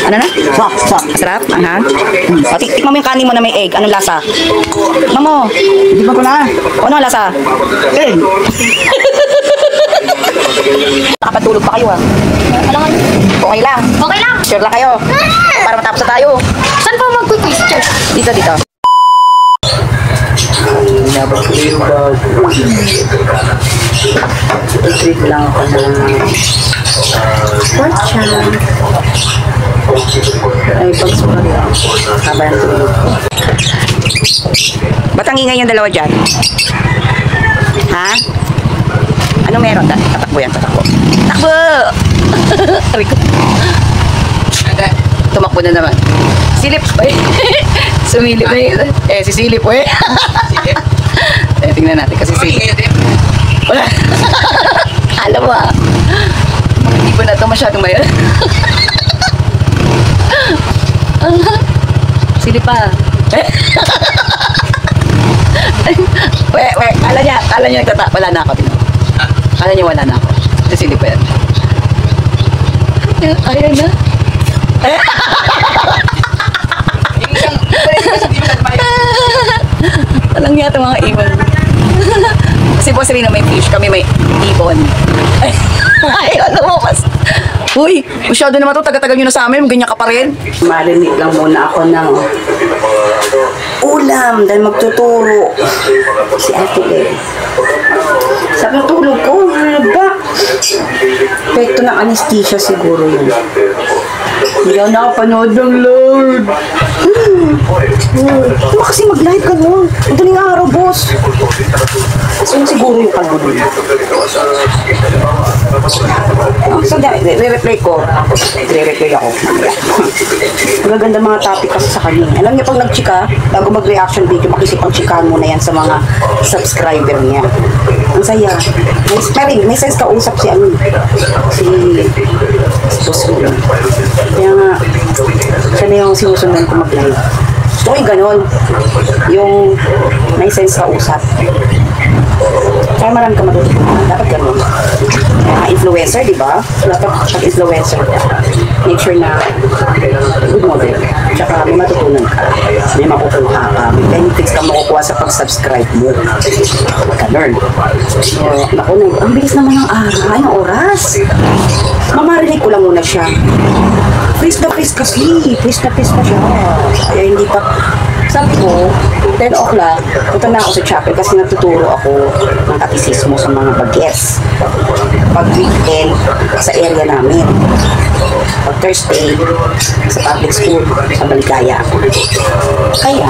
Ano na? Sarap? Aha. O, tikman mo yung kanin mo na may egg. Anong lasa? Tikman mo. Hindi pa ko na. O, anong lasa? Egg. Nakapatulog pa kayo, ha? Alangan. Okay lang. Okay lang. Sure lang kayo. Para matapos na tayo. Saan pa mag-question? Dito, dito. I-treat lang ako ng pork chop. Ay, pag-suka lang. Haba ng tulog. Ba't ang ingay yung dalawa dyan? Ha? Ano meron? Tatakbo yan, tatakbo. Takbo! Aray ko. Tumakbo na naman. Silip. Sumilip na yun. Si Silip, tingnan natin kasi Silip. Wala. Alam mo, hindi po na ito masyadong mayan. Silip pa. Kala niya nagtata. Wala na ako. Kala niya wala na ako. Ito Silip pa yan. Ayan na. Walang yata mga ibon. Kasi po sabihin na may fish, kami may ibon. Ay, ano mo mas. Uy, masyado naman ito, taga-tagal nyo na sa amin, ganyan ka pa rin. Marinate lang muna ako ng ulam dahil magtuturo si Ate Le. Sabi ng tulog ko, haba. Epekto ng anesthesia siguro yun. Hindi ako nakapanood ng Lord. Ano kasi mag-live ka nun? Ito nga araw, boss. So, siguro yung kalbo nun. So, re-replay ko. Re-replay ako. Magaganda mga topic kasi sa kanya. Alam niya, pag nag-chika, bago mag-reaction video, makisipang chikahan muna yan sa mga subscriber niya. Ang saya. May sense kausap si boss mo. Kaya nga, siya na yung sinusundan ko mag-live. Gusto ko yung ganon. Yung may sense kausap. Kaya marami ka matutunan. Dapat ganon. Influencer, di ba? Dapat pag-influencer ka. Make sure na good model. Tsaka may matutunan ka. May makukuha ka. May benefits ka makukuha sa pag-subscribe mo. Ka-learn. So, naku, ang bilis naman ng araw. Ay, ng oras. Mamarinig ko lang muna siya. Freeze na freeze kasi. Freeze na freeze pa siya. Kaya hindi pa. Sabi ko, 10 o'clock, punta na ako sa chapel kasi natuturo ako ng katisismo sa mga bagets. Pag weekend, sa area namin. Pag Thursday, sa public school, sa Baligaya. Kaya,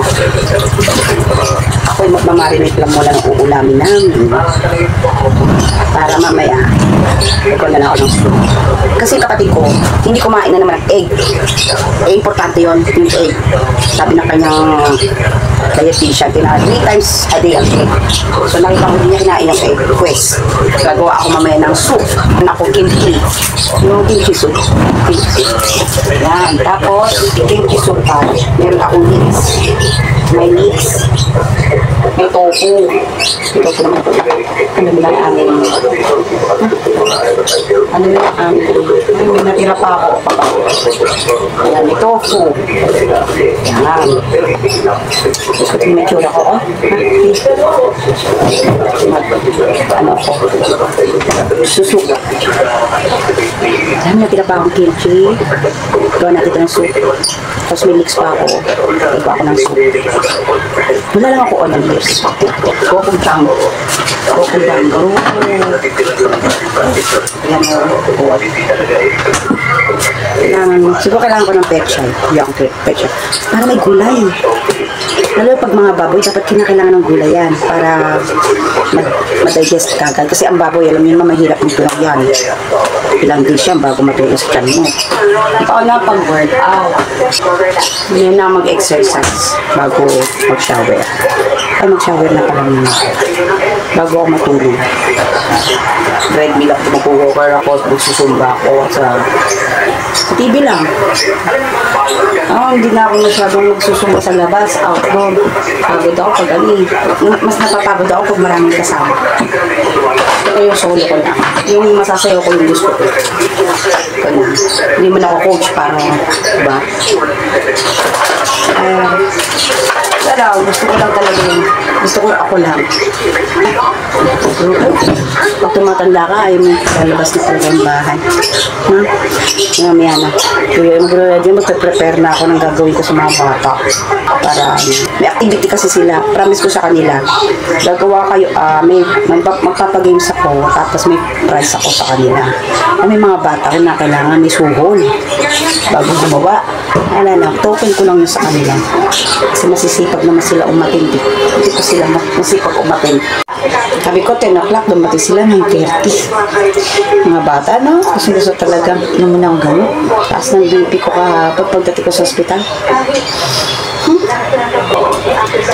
ako'y magmamarinate lang muna ng uulamin namin. Para mamaya, ikaw na lang ako ng soup. Kasi kapatid ko, hindi kumain na naman ng egg. Importante yun, yung egg. Sabi ng kanyang dietitian, 3 times a day ang egg. So nakita ko din niya kinain ng egg. Quest. Gagawa ako mamaya ng soup. Ako, kimchi. Yung kimchi soup. Kimchi. Yan. Tapos, kimchi soup pa. Meron akong leeks. May leeks. May tofu. May tofu naman po. Ano nila ang amin? Ano nila ang amin? May natira pa ako. Ayan, may tofu. Yan. Gusto ko yung mature ako, ano ako? Susuk. Dahil natira pa akong kimchi. Gawa natin ito ng soup. Tapos may mix pa ako. Iba ako ng soup. Wala lang ako on years. Gokong chango. Gokong chango. Ayan mo. Siguro kailangan ko ng pechay. Yung pechay. Para may gulay. Lalo pag mga baboy, dapat kinakailangan ng gulay yan para ma-digest kagad. Kasi ang baboy, alam nyo naman, mahirap ng tulang yan. Ilang days yan bago matulog sa tiyan mo. Ikaw na pag-workout. Hindi na mag-exercise bago mag-shower. Ay, mag-shower na pala muna. Bago ako matulog. Treadmill ako, mag-walker ako, magsusumba ako sa TV lang. Hindi na ako masyadong magsusumba sa labas, outdoor. Pagod ako pag mas napapagod ako pag maraming kasama. Gusto ko yung solo ko lang. Yung masasayaw ko yung gusto ko. Ganun. Hindi mo na ako coach para, diba? Wala, gusto ko lang talaga yun. Gusto ko ako lang. Pag tumatanda ka, ayaw mo lalabas na talaga yung bahay. Ha? Mamaya na. Magpe-prepare na ako ng gagawin ko sa mga bata. Para, may activity kasi sila. Promise ko sa kanila. Gagawa kayo, magpapagames ako, tapos may prize ako sa kanila. May mga bata ko na kailangan may suhol. Bago gumawa. Token ko lang yun sa kanila. Kasi masisipag naman sila umatin. Hindi ko sila masipag umatin. Sabi ko, 10 o'clock, dumating sila ng 30. Mga bata, no? Kasi gusto talaga naman ang gano'n. Taas ng BP ko kahapon pagdating ko sa ospital.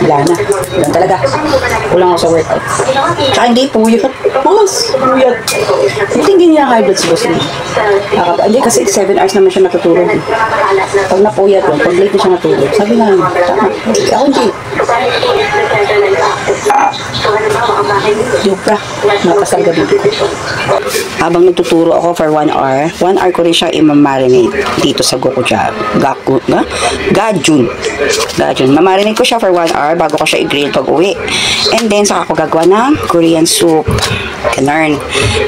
Wala na. Wala talaga. Kulang ako sa workout. Tsaka hindi puyat. Mas, puyat. Hindi niya high blood si boss niya. Hindi kasi 7 hours naman siya natutulog. Pag napuyat yun, pag late na siya natulog. Sabi nga, ako hindi. Yupra. Napasal gabi ko. Habang nagtuturo ako for 1 hour, 1 hour ko rin siya i-marinate dito sa Gokujab. Gajun. Mamarinate ko siya for 1 hour bago ko siya i-grill pag uwi. And then, saka ako gagawa ng Korean soup. Ganun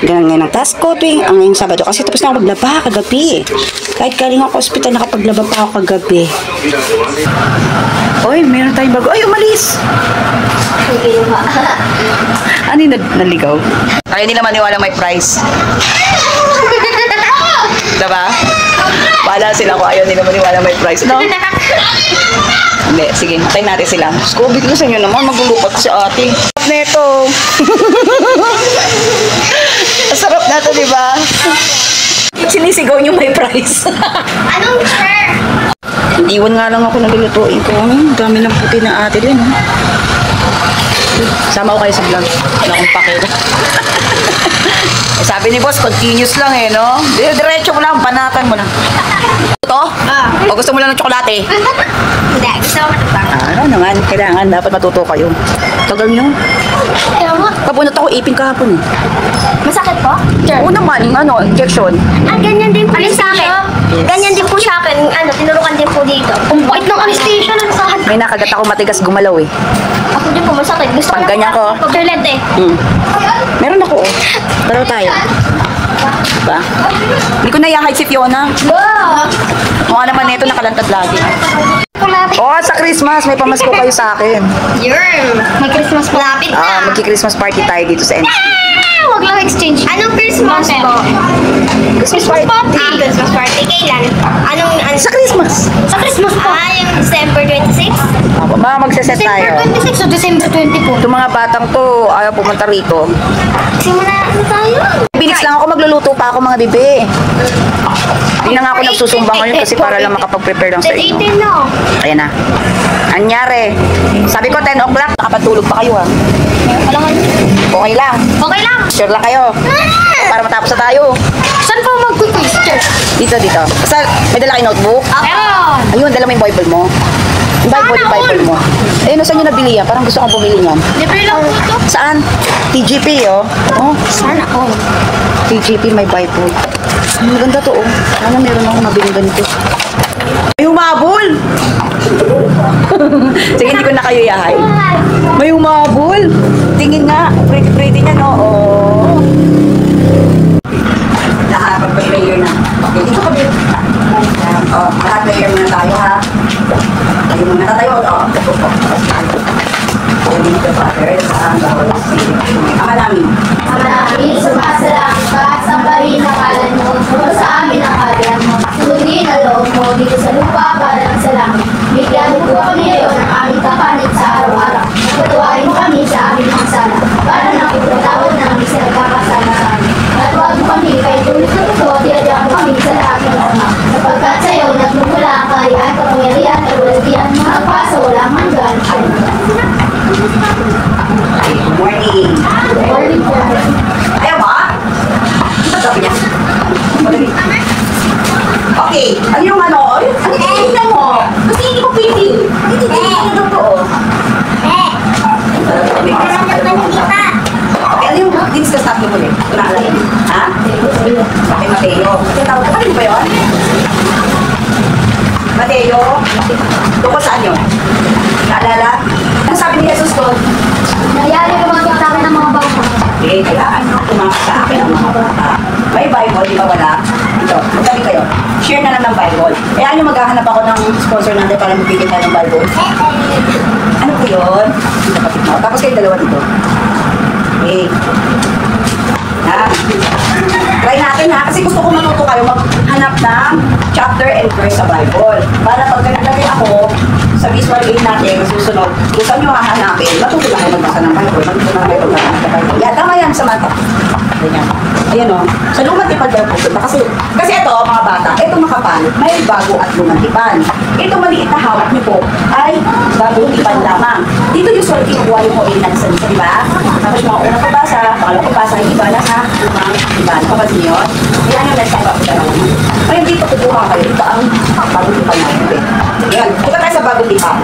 ngayon ang task ko tuwing ang ngayong Sabado. Kasi tapos na ako maglaba kagabi. Kahit galing ako hospital, nakapaglaba pa ako kagabi. Oy, meron tayong bago. Ay, umalis! Ano yung naligaw? Ayaw nila maniwala may price. Diba? Bahala sila kung ayaw nila maniwala may price. No? Hindi, sige, tayo natin sila. Scooby ko sa inyo naman, maglulupat si ate. Sarap na ito. Sarap na ito, diba? Sinisigaw niyo may price. Anong share? Iwan nga lang ako naglulutuin ko. Dami ng puti na ate din. Sama ko kayo sa vlog. Wala akong pake. Sabi ni boss, continuous lang eh, no? Diretso mo lang, panatan mo lang. Ito? O gusto mo lang ng tsokolate? Hindi, gusto ko matutang. Ano naman, kailangan, dapat matuto kayo. Tagal nyo. Ayaw mo? Kabunot ako ipin kahapon. Masakit po? Sure. Oo naman, injection. Ganyan din po yung sa akin. Ganyan din po sa akin. Tinurukan din po dito. Wait ng anesthesia ng sahat. May nakagat ako matigas gumalaw eh. Ako din po masakit. Gusto Pag ganyan ko. Pag-relent eh. Meron ako oh. Pero tayo. Diba? Hindi ko naiyahay si Fiona. Wow! Mukha naman nito nakalantad lagi. Oh, sa Christmas, may pamasko kayo sa akin. Yun! Mag-Christmas malapit na. Magki-Christmas party tayo dito sa NC. Huwag lang exchange. Anong Christmas po? Christmas party. Christmas party. Kailan? Sa Christmas. Sa Christmas po. Yung December 26? Opo, magse-set tayo. December 26 o December 20 po? Itong mga batang to, ayaw pumunta rito. Simula na tayo. Bilis lang ako, magluluto pa ako mga bibi. Hindi na nga ako nagsusumbang ngayon kasi para lang makapag-prepare lang sa inyo. 18 no? Ayan na. Anyari. Sabi ko 10 o'clock, nakapatulog pa kayo ha. Alangan. Okay lang. Okay lang. Sure lang kayo. Para matapos na tayo. Saan po mag-quiz? Dito. Basta may dala kayo notebook. Meron. Ayun, dala mo yung Bible mo. Yung Bible mo. Ayun, saan nyo nabili yan? Parang gusto kong bumili yan. Libre lang po ito. Saan? TGP, oh. Oh, Sana ako. TGP, may Bible. Ang ganda to, oh. Sana meron akong mabili ganito. May humabol! Sige, hindi ko na kayo yahay. May humabol! Tingin nga, pretty niya, no? Oh. Pag-prayer na. Okay, dito kami. Prayer muna tayo, ha? Tayo muna. Tatayo. Ama namin. Ama namin, sumasalangit ka, sambahin ang kalan mo, sa amin ang kalan mo, sundin ang loob mo dito sa lupa para sa langit. Bigyan mo po kami ngayon ng aming kakanin sa araw-araw. Patuwain mo kami sa aming mga sala, para nakipagtawad namin sa nagkakasala sa amin. At huwag mo kami kay tulis na totoo, diyan kami sa lahat ng sama. Sapagkat sa iyo, nagmumula ang kaharian, kapangyarihan, kawalantian, mga pasa, walang hanggan. Good morning. Ayaw ba? Ano sabi niya? Okay. Ano yung ano? Ano yung tingnan mo? Kasi hindi ko pili. Hindi ko totoo. Okay, ano yung discuss natin muli. Wala ka rin. Ha? Bakit Mateo? Tinatawag ka pa rin ba yun? Mateo? Tungkol saan yun? Naalala? Ano sabi ni Jesus doon? Nangyari yung mga bintang ng mga bangko. Eh, kaya ano, tumama sa akin ang mga bata. May Bible, di ba wala? Ito, magkali kayo. Share na lang ng Bible. Eh, ano maghahanap ako ng sponsor natin para magbigay tayo ng Bible? Ano po yun? Tapos kayo dalawa dito. Eh. Ha? Try natin ha, kasi gusto ko matuto kayo maghanap ng chapter and verse sa Bible. Para pag naglagay ako sa visual aid natin, susunod, kung saan nyo hahanapin, matuto na kayo magbasa ng Bible, matuto na kayo magbasa ng Bible. Yan, tama yan sa mata. Ganyan. Ayan o. Sa lumang tipan daw po. Kasi ito, mga bata, ito makapal, may bago at lumang tipan. Ito maliit na hawak niyo po ay bagong tipan lamang. Dito yung sort kinukuha yung oil na sa di ba? Tapos mga unang pabasa, pangalawang pabasa, yung iba na sa lumang tipan. Kapag niyo, kaya yung nasa iba po naman. Ngayon dito kukuha kayo. Ito ang bagong tipan natin. Ayan. Ito tayo sa bagong tipan.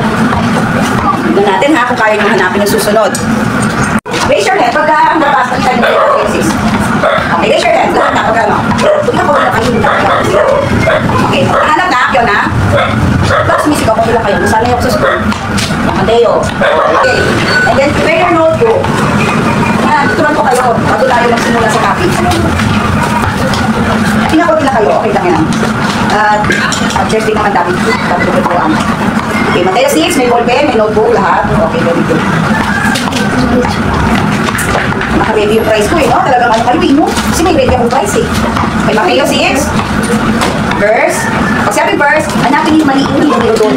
Tignan natin ha, kung kaya nyo hanapin yung susunod. Raise your hand pagka ang nabasa ng tayo ng cases. Okay, raise your hand. Lahat na pagka ano. Tignan ko na kayo hindi na. Okay, hanap na, yun na. Tapos misigaw ko sila kayo. Sana yung susunod. Mateo. Okay. And then prepare your notebook. Tuturuan ko kayo. Bago tayo magsimula sa copy. Tingnan ko nila kayo. Okay lang yan. At objective naman dami. Dami ko tuturuan. Okay, Mateo 6, may ballpen, may notebook, lahat. Okay, very good. Naka-ready yung price ko eh, no? Talagang ano kayo eh, no? Kasi may ready akong price eh. Okay, Mateo 6, verse. Pag sabi verse, hanapin yung maliit na numero doon.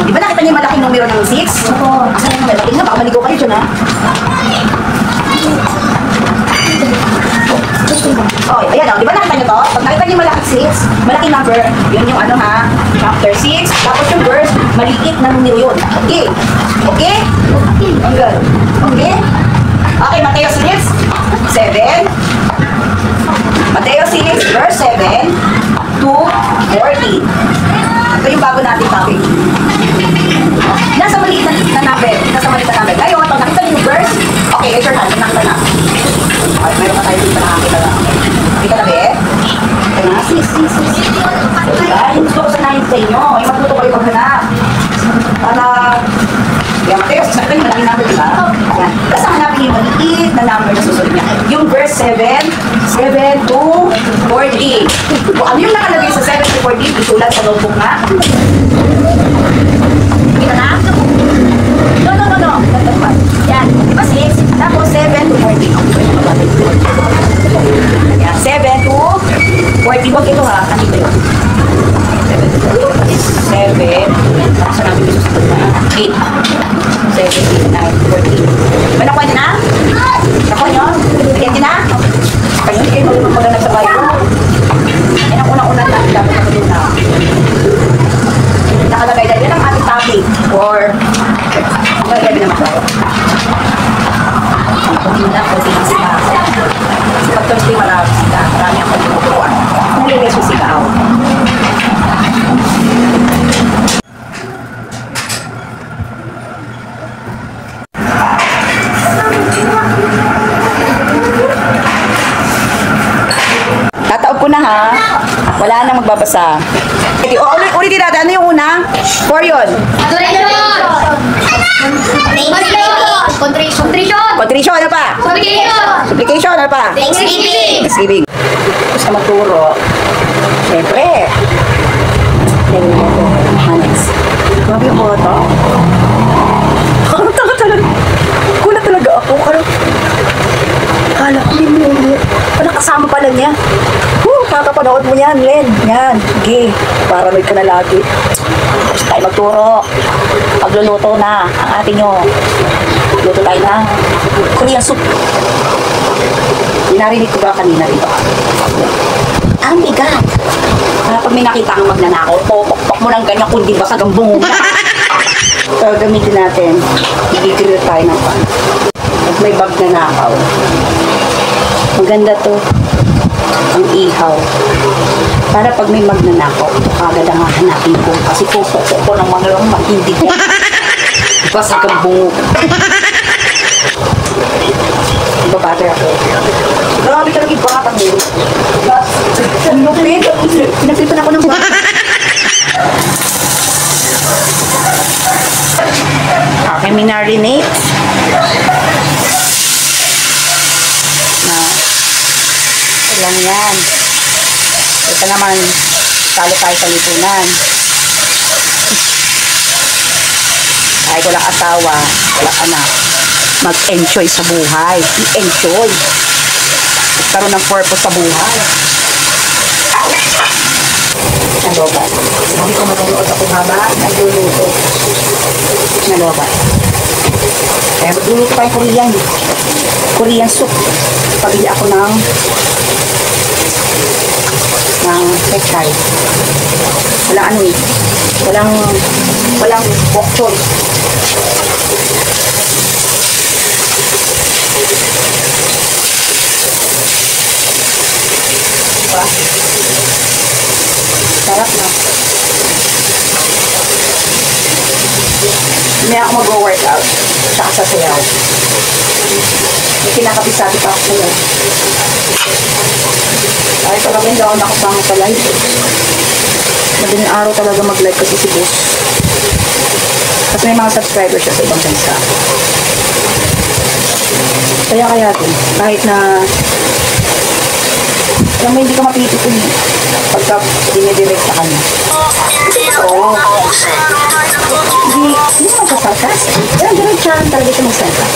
Di ba nakita niyo yung malaking numero ng 6? Oo. Asan yung malaking na? Baka maligaw kayo dyan ha? Oh, ayan o. Di ba nakita niyo to? Pag nakita niyo yung malaking 6, malaking number, yun yung ano ha? Chapter 6. Tapos yung verse, maliit na numero yun. Okay? Okay? Ang good. Okay? Okay, Mateo 6, 7. Mateo 6, verse 7 to 14. Ito yung bago natin topic. Nasa maliit na number. Nasa maliit na number. Ngayon, pag nakita niyo yung verse, okay, it's your hand. Nakita na. Okay, meron pa tayo dito na nakita na. Nakita na, be? Ito na, 6. Ayan, gusto ko sanayin sa inyo. Ay, matuto kayo maghanap. Para, yan, Mateo 6, nakita niyo malaking number, diba? Ayan. Tapos hanapin yung maliit na number na susunod niya. Yung verse 7 to 14. Kung ano yung nakalagay sa 7 to 14, isulat sa notebook nga. Kita na? No. Yan. Diba 6? Tapos 7 to 14. Yan. 7 to 14. Huwag ito ha. Kanito yun. 7. Tapos namin yung susunod na. 8. 7, 8, 9, 14. Ba nakuha niyo na? Nakuha niyo? Bigyan niyo na? Kayo hindi kayo marunong maghanap sa Bible. Yan ang unang-unang natin dapat natin na. Nakalagay na yan ang ating topic or nakalagay naman tayo. Kunti lang sila. Kasi pag Thursday marami ang pagkukuruan. Nalagay siya sigaw. Tataob ko na ha. Wala na magbabasa. Ulitin natin. Ano yung una? For yun. Contrition. Ano pa? Supplication. Ano pa? Thanksgiving. Gusto maturo. Siyempre. Lagyan mo ito. Hands. Grabe yung bata. Tanga talaga. Kulat talaga ako. Kala ko din mo. Nakasama pala niya. Kakapanood mo yan, Len. Yan. Sige. Paranoid ka na lagi. Tapos tayo magturo. Pagluluto na ang ating nyo. Luto tayo na Korean soup. Dinarinig ko ba kanina rito? Ang bigat. Pag may nakita kang magnanakaw, pokpok mo ng ganyan kundi ba sa gambong. So, gamitin natin. I-grill tayo ng pan. At may bag na nakaw. Maganda to. Ang ihaw. Para pag may magnanakaw, agad ang hahanapin ko. Kasi pupok ko ng mga lang matindi ko. Diba sa gambong. Babate ako. Grabe talaga yung batang mo. Lupit. Pinagpipan ako ng bata. Okay, minarinate. Na, ilan yan. Ito naman, talo tayo sa lipunan. Kahit walang asawa, walang anak, mag-enjoy sa buhay. I-enjoy. Magkaroon ng purpose sa buhay. Nalobat. Hindi ko matulog sa kumaba, nagluluto. Nalobat. Kaya magluluto tayo Korean. Korean soup. Pabili ako ng pechay. Walang ano eh. Walang bok choy. Diba? Sarap na. May ako mag-workout. Tsaka sa sayaw. May kinakapisati pa ako sayaw. Ay, talaga hindi ako nakasama sa live. Madaling araw talaga mag-live kasi si boss. Kasi may mga subscribers siya sa ibang bansa. Kaya din, kahit na alam mo, hindi ka mapipipin pagka dinidirect sa kanya. Oo. Hindi magkasarkas. Pero ganun siya talaga siya magsarkas.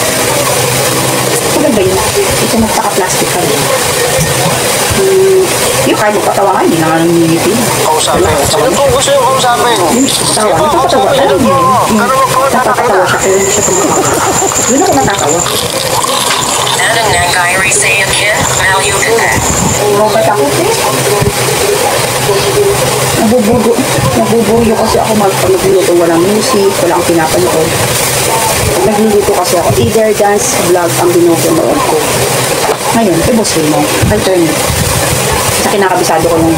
Maganda yun. Hindi siya magpaka-plastic ka rin. Yung kahit magpatawa nga, hindi na nga nangyayipin. Kausapin. Sino po gusto yung kausapin? Tawa. Napapatawa. Alam mo yun. Napapatawa siya kaya hindi siya tumawa. Yun ako natatawa. Nang Kyrie say again, value to that. Robert ako eh. Nabubuyo kasi ako magluluto. Walang music, walang pinapanood. Nagluluto kasi ako. Either dance vlog ang binubunood ko. Ngayon, boss mo. Alternate. Sa kinakabisado ko yung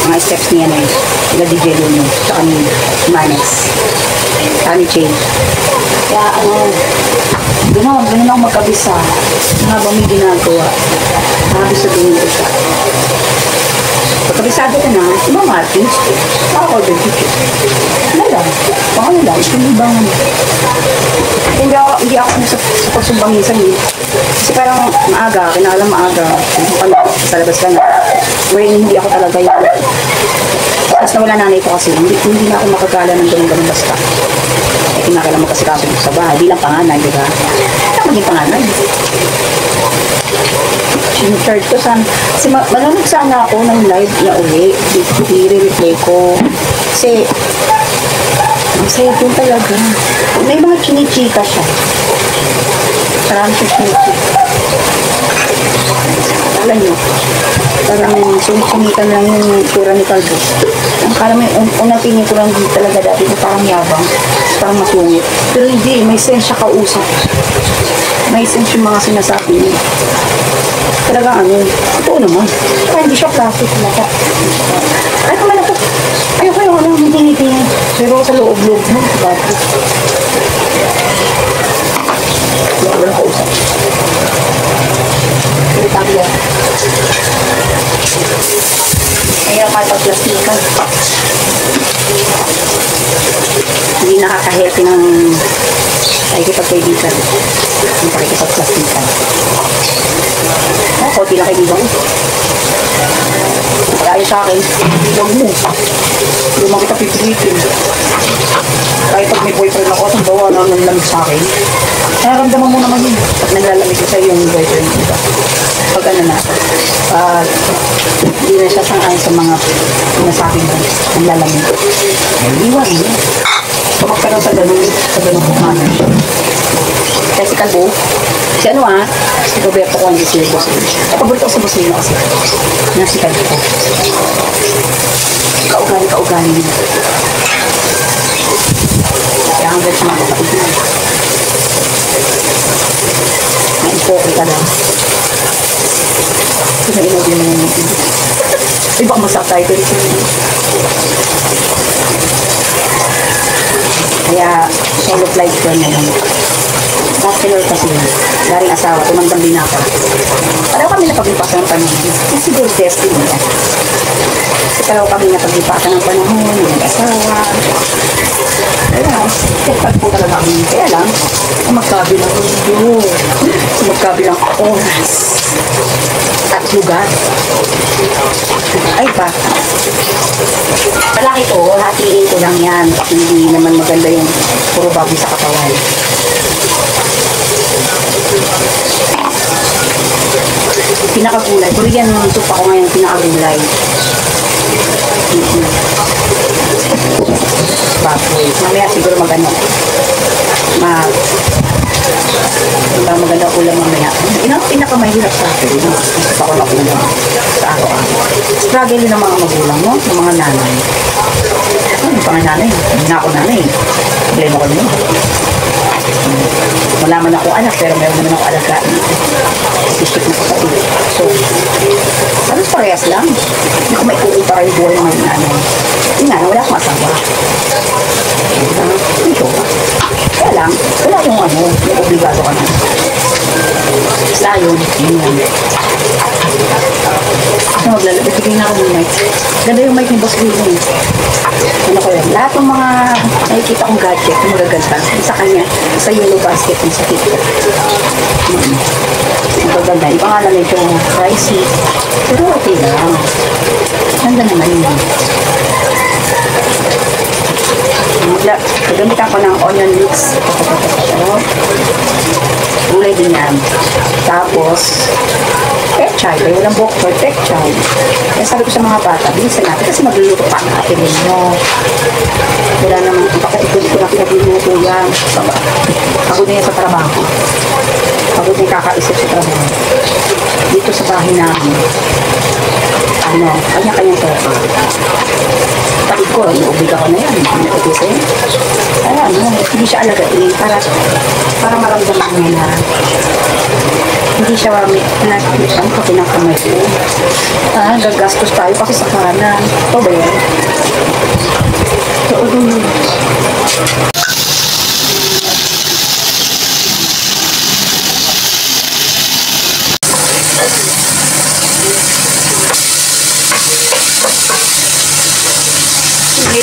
mga steps niya na yun. Sila DJ Luno. Tsaka ni Manes. Kami Chain. Kaya ganun ako magkabisa. Habang may ginagawa. Nakabisa din ko siya. Pagkabisado ko na, ibang artist. Naka-order ticket. Ano lang? Ano lang? Hindi ako sa pagsumbang minsan eh. Kasi parang maaga, kinakalang maaga. Sa labas ka na. Wherein hindi ako talaga yung... Tapos na wala nanay ko kasi, hindi na ako makagala ng ganun-ganun basta. Eh, kinakalang magkasikaso sa bahay. Bilang panganay, di ba? Hindi ako maging panganay. Sinchard ko sana. Kasi malamig sana ako ng live na uli. I-replay ko. Kasi, ang saya din talaga. May mga chinichika siya. Parang siya chinichika. Alam nyo, parang sumitan lang yung tura ni Calvo. Ang parang may unang tingin ko lang dito talaga dati ko parang yabang. Parang masungit. Pero hindi, may sense siya kausap. May sense yung mga sinasabi niya. Talaga ano, ito naman. Kaya hindi siya plastic talaga. Ay, naman ako. Ayoko yung walang hindi. Pero sa loob-loob mo, dati. Walang kausap. Pero tabi yan. Kaya pag-plastikan. Hindi nakaka-healthy ng pakikipag-kaibigan. Yung pakikipag-plastikan. Konti lang kaibigan ko. Kaya sa akin, huwag mo. Hindi mo kita pipilitin. Kahit pag may boyfriend ako, ang bawa na naglamig sa akin. Nararamdaman mo naman yun. Pag naglalamig sa iyo yung boyfriend ko. Pag ano na, hindi na siya sangayon sa mga pinasabi mo. Naglalamig. Iwan mo. Pag magkaroon sa ganun kumana siya. Kaya si Calvo, si ano si Roberto ko ang si boss. Paborito ko sa boss nila kasi. Yan si Calvo. Kaugali nila. Kaya hanggang sa mga kapatid nila. Na-impokay ka lang. Kasi na-inod yun yung iba kang masubtitle. Kaya, solo flight ko na lang. bachelor kasi, daring asawa, tumandang binata. Pareho kami napaglipasan ng panahon. Kasi siguro destiny yan. Kasi pareho kami napaglipasan ng panahon, nag-asawa. Kaya, kapag po talaga kami. Kaya lang, magkabilang mundo, magkabilang oras at lugar. Ay pa. Palaki ko, hatiin ko lang yan. Hindi naman maganda yung puro baboy sa katawan. Pinakagulay. Korean soup ako ngayon, pinakagulay. Baboy. Mamaya siguro magano. Maganda ulam mamaya. Pinakamahirap sa akin. Gusto ko na ulam sa araw-araw. Struggle ng mga magulang mo, ng mga nanay. Ano pa nga nanay? Hindi na ako nanay. Problema ko na yun. Wala man ako anak, pero meron naman ako alagaan. Isip na kapatid. So, halos parehas lang. Hindi ko maikukumpara yung buhay ng mga nanay. Hindi nga, wala akong asawa. Ito. Kaya lang, wala yung yung obligado ka na. Basta yun, yun lang. Kasi bibigay na ako ng mic. Ganda yung mic ni Boss Willie. Ano ko yun? Lahat ng mga nakikita kong gadget, yung magaganda, sa kanya, sa yellow basket yung sa TikTok. Magaganda. Yung pangalan na ito, pricey. Pero okay lang. Ganda naman yun. Gagamitan ko ng onion mix. Gulay din yan. Tapos, pechay. Kaya walang buhok for pechay. Kaya sabi ko sa mga bata, bilisan natin kasi magluluto pa ang atin ninyo. Wala naman, pagkatikod ko na pinagluluto yan. Pagod na yan sa trabaho. Pagod na yung kakaisip sa trabaho. Dito sa bahay namin, kanya-kanyang toka. Kapatid ko, iubiga ko na yan. Kaya hindi siya alagain para maramdaman niya na hindi siya pinag-isan ko pinakamay ko. Gagastos tayo kasi sa kanan. Ito ba yan? Ito yun.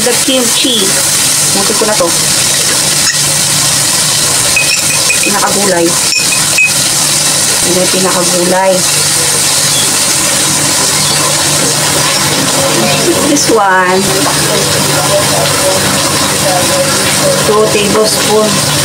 The kimchi. Mutin ko na to. Pinakagulay. Ano yung pinakagulay? This one. 2 tablespoons.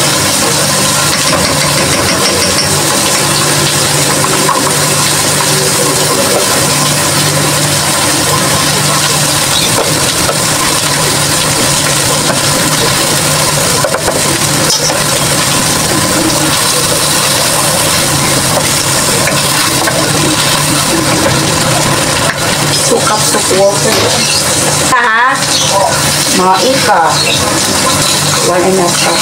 Cups of water. Ha? Mga ika. 1.5 cup.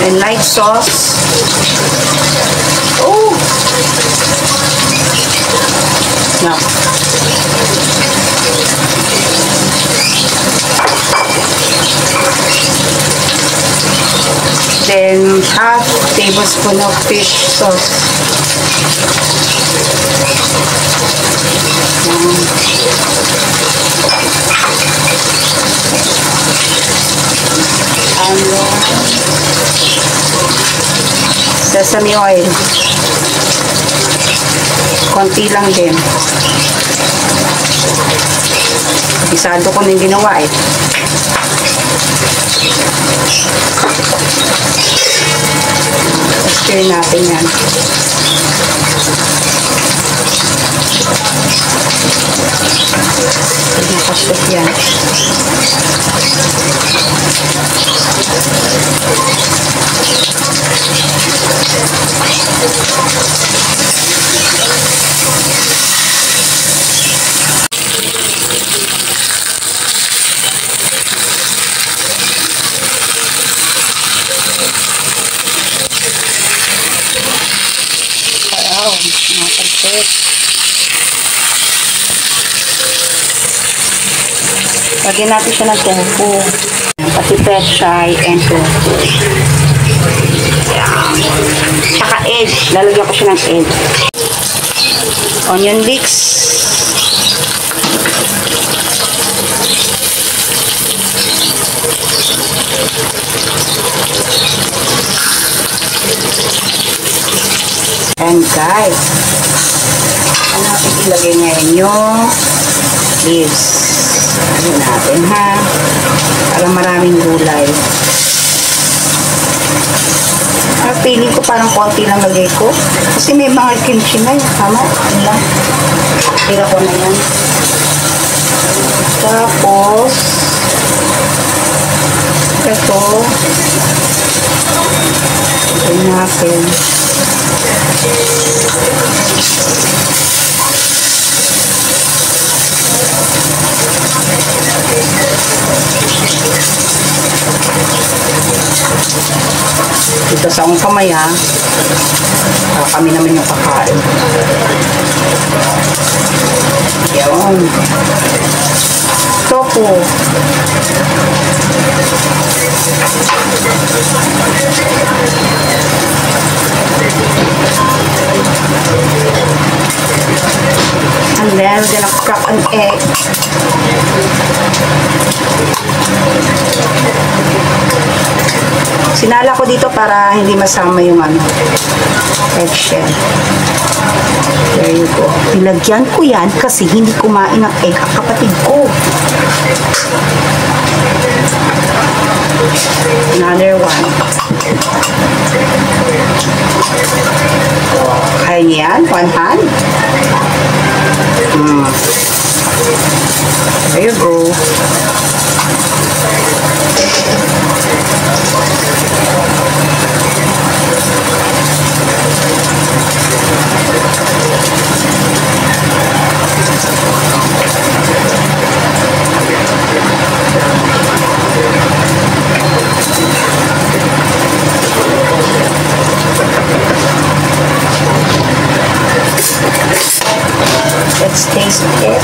And light sauce. Oh! No. Then, half tablespoon of fish sauce. Sesame oil. Konti lang din. Isado ko na yung ginawa eh. Stir natin yan. Nakasot yan. Lagyan natin siya ng tofu. Pati pechay and tofu. Yan. Tsaka egg. Lalagyan ko siya ng egg. Onion leeks. And guys, ano natin ilagay ngayon yung leaves. Ano natin ha? Para maraming gulay. Feeling ko parang konti lang lagay ko. Kasi may mga kimchi na yun. Tama? Ano lang? Tira ko na yan. Tapos, ito. Ito natin. Dito sa akong kamay ha. Kami naman yung kakain. Yan. Tofu. And then we're gonna crack an egg. Sinala ko dito para hindi masama yung eggshell. There you go. Nilagyan ko yan kasi hindi kumain ng egg ang kapatid ko. Another one. Kaya niya yan, one hand. There you go. Let's taste it.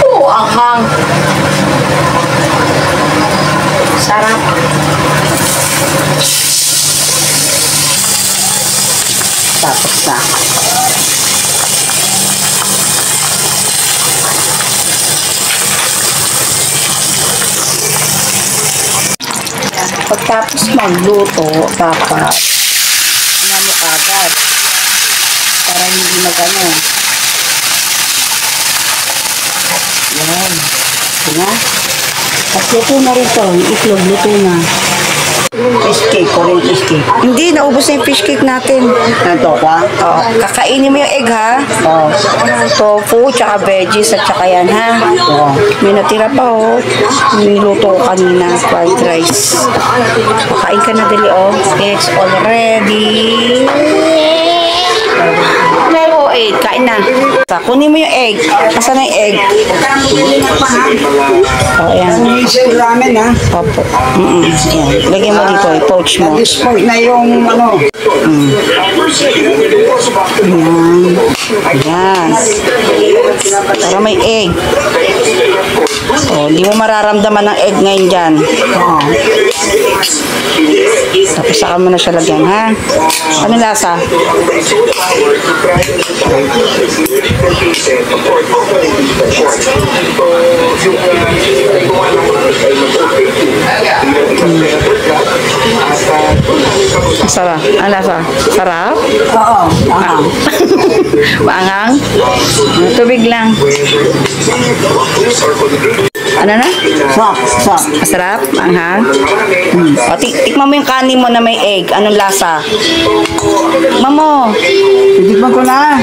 Oh, anghang. Sarap. Tapos na. Pagtapos magluto, dapat ano agad para hindi magano. Yan. Ito na. At luto na rin ito. Yung itlog, luto na. Fish cake, Korean fish cake. Hindi, naubos na yung fish cake natin. Ito pa? Oo. Kakainin mo yung egg, ha? Oo. Tofu, tsaka veggies, at tsaka yan, ha? Oo. May natira pa, oh. Niluto ko kanina, fried rice. Kakain ka na dali, oh. It's all ready. Oh, egg. Kain na. Kunin mo yung egg. Asan na yung egg? Oh, yan. Ramen ha? Opo. Yan. Lagyan mo dito, i-poach mo. Nag-spoil na yung ano. Yan. Para may egg. So, hindi mo mararamdaman ng egg ngayon dyan. Tapos saka mo na siya lagyan, ha? Ano lasa? Sarap. Ano lasa? Sarap? Oo. Maanghang? Tubig lang. Ano na? Sarap. Masarap? Maanghang? O, tikman mo yung kanin mo na may egg. Anong lasa? Tikman mo. Titikman ko na.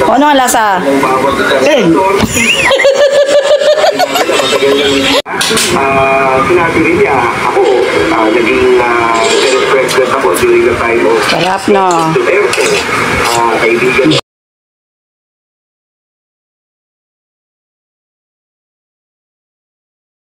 O, ano ang lasa? Egg. Sinabi niya, ako, naging president ako during the time of Sarap, no? Duterte, kaibigan